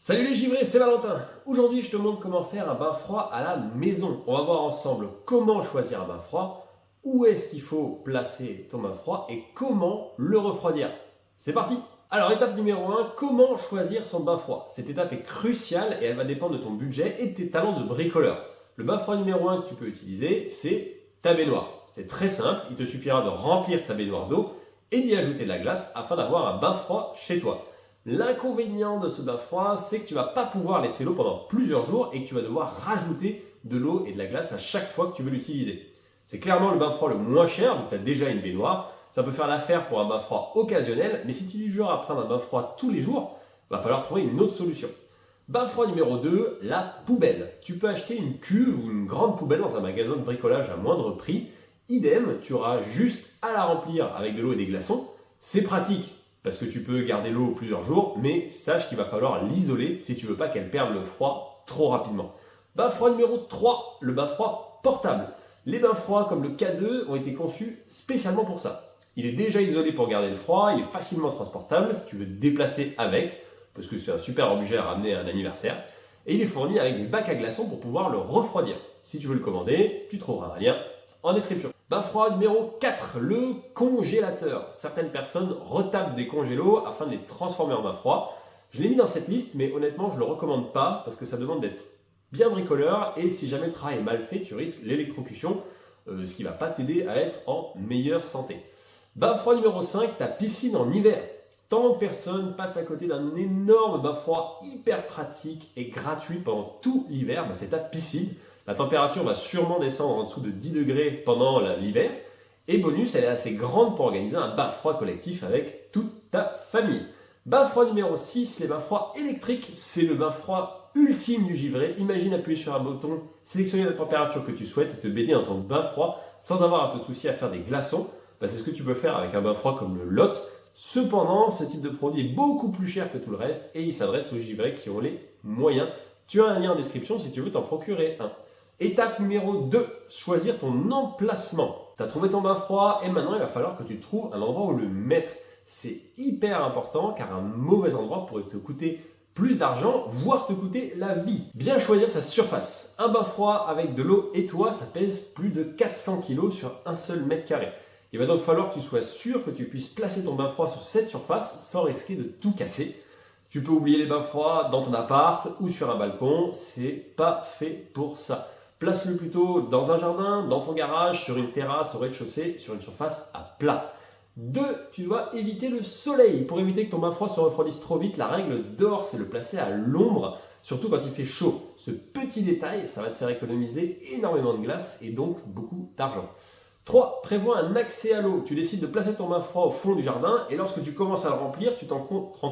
Salut les givrés, c'est Valentin. Aujourd'hui, je te montre comment faire un bain froid à la maison. On va voir ensemble comment choisir un bain froid, où est-ce qu'il faut placer ton bain froid et comment le refroidir. C'est parti! Alors, étape numéro 1, comment choisir son bain froid? Cette étape est cruciale et elle va dépendre de ton budget et de tes talents de bricoleur. Le bain froid numéro 1 que tu peux utiliser, c'est ta baignoire. C'est très simple, il te suffira de remplir ta baignoire d'eau et d'y ajouter de la glace afin d'avoir un bain froid chez toi. L'inconvénient de ce bain froid, c'est que tu ne vas pas pouvoir laisser l'eau pendant plusieurs jours et que tu vas devoir rajouter de l'eau et de la glace à chaque fois que tu veux l'utiliser. C'est clairement le bain froid le moins cher, donc tu as déjà une baignoire. Ça peut faire l'affaire pour un bain froid occasionnel, mais si tu es du genre à prendre un bain froid tous les jours, il va falloir trouver une autre solution. Bain froid numéro 2, la poubelle. Tu peux acheter une cuve ou une grande poubelle dans un magasin de bricolage à moindre prix. Idem, tu auras juste à la remplir avec de l'eau et des glaçons. C'est pratique, parce que tu peux garder l'eau plusieurs jours, mais sache qu'il va falloir l'isoler si tu veux pas qu'elle perde le froid trop rapidement. Bain froid numéro 3, le bain froid portable. Les bains froids comme le K2 ont été conçus spécialement pour ça. Il est déjà isolé pour garder le froid, il est facilement transportable si tu veux te déplacer avec, parce que c'est un super objet à ramener à un anniversaire, et il est fourni avec des bacs à glaçons pour pouvoir le refroidir. Si tu veux le commander, tu trouveras un lien en description. Bain froid numéro 4, le congélateur. Certaines personnes retapent des congélos afin de les transformer en bain froid. Je l'ai mis dans cette liste, mais honnêtement, je ne le recommande pas parce que ça demande d'être bien bricoleur et si jamais le travail est mal fait, tu risques l'électrocution, ce qui ne va pas t'aider à être en meilleure santé. Bain froid numéro 5, ta piscine en hiver. Tant de personnes passent à côté d'un énorme bain froid hyper pratique et gratuit pendant tout l'hiver, c'est ta piscine. La température va sûrement descendre en dessous de 10 degrés pendant l'hiver. Et bonus, elle est assez grande pour organiser un bain froid collectif avec toute ta famille. Bain froid numéro 6, les bains froids électriques. C'est le bain froid ultime du givré. Imagine appuyer sur un bouton, sélectionner la température que tu souhaites et te baigner dans ton bain froid sans avoir à te soucier à faire des glaçons. C'est ce que tu peux faire avec un bain froid comme le LOTS. Cependant, ce type de produit est beaucoup plus cher que tout le reste et il s'adresse aux givrés qui ont les moyens. Tu as un lien en description si tu veux t'en procurer un. Étape numéro 2, choisir ton emplacement. Tu as trouvé ton bain froid et maintenant il va falloir que tu trouves un endroit où le mettre. C'est hyper important car un mauvais endroit pourrait te coûter plus d'argent, voire te coûter la vie. Bien choisir sa surface. Un bain froid avec de l'eau et toi, ça pèse plus de 400 kg sur un seul mètre carré. Il va donc falloir que tu sois sûr que tu puisses placer ton bain froid sur cette surface sans risquer de tout casser. Tu peux oublier les bains froids dans ton appart ou sur un balcon, c'est pas fait pour ça. Place-le plutôt dans un jardin, dans ton garage, sur une terrasse, au rez-de-chaussée, sur une surface à plat. 2. Tu dois éviter le soleil. Pour éviter que ton bain froid se refroidisse trop vite, la règle d'or, c'est de le placer à l'ombre, surtout quand il fait chaud. Ce petit détail, ça va te faire économiser énormément de glace et donc beaucoup d'argent. 3. Prévois un accès à l'eau. Tu décides de placer ton bain froid au fond du jardin et lorsque tu commences à le remplir, tu te rends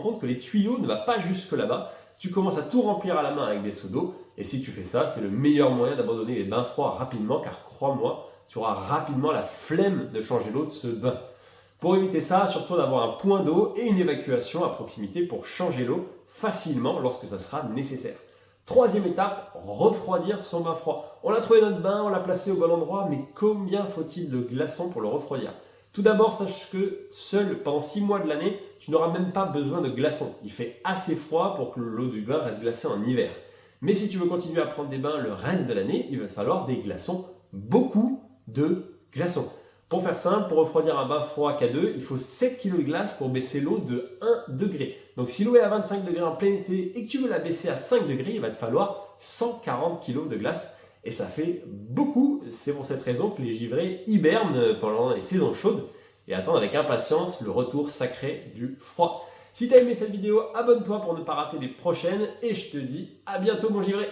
compte que les tuyaux ne vont pas jusque là-bas. Tu commences à tout remplir à la main avec des seaux d'eau et si tu fais ça, c'est le meilleur moyen d'abandonner les bains froids rapidement car crois-moi, tu auras rapidement la flemme de changer l'eau de ce bain. Pour éviter ça, surtout d'avoir un point d'eau et une évacuation à proximité pour changer l'eau facilement lorsque ça sera nécessaire. 3e étape, refroidir son bain froid. On a trouvé notre bain, on l'a placé au bon endroit, mais combien faut-il de glaçons pour le refroidir? Tout d'abord, sache que seul pendant 6 mois de l'année, tu n'auras même pas besoin de glaçons. Il fait assez froid pour que l'eau du bain reste glacée en hiver. Mais si tu veux continuer à prendre des bains le reste de l'année, il va te falloir des glaçons, beaucoup de glaçons. Pour faire simple, pour refroidir un bain froid K2, il faut 7 kg de glace pour baisser l'eau de 1 degré. Donc si l'eau est à 25 degrés en plein été et que tu veux la baisser à 5 degrés, il va te falloir 140 kg de glace. Et ça fait beaucoup, c'est pour cette raison que les givrés hibernent pendant les saisons chaudes et attendent avec impatience le retour sacré du froid. Si tu as aimé cette vidéo, abonne-toi pour ne pas rater les prochaines et je te dis à bientôt mon givré.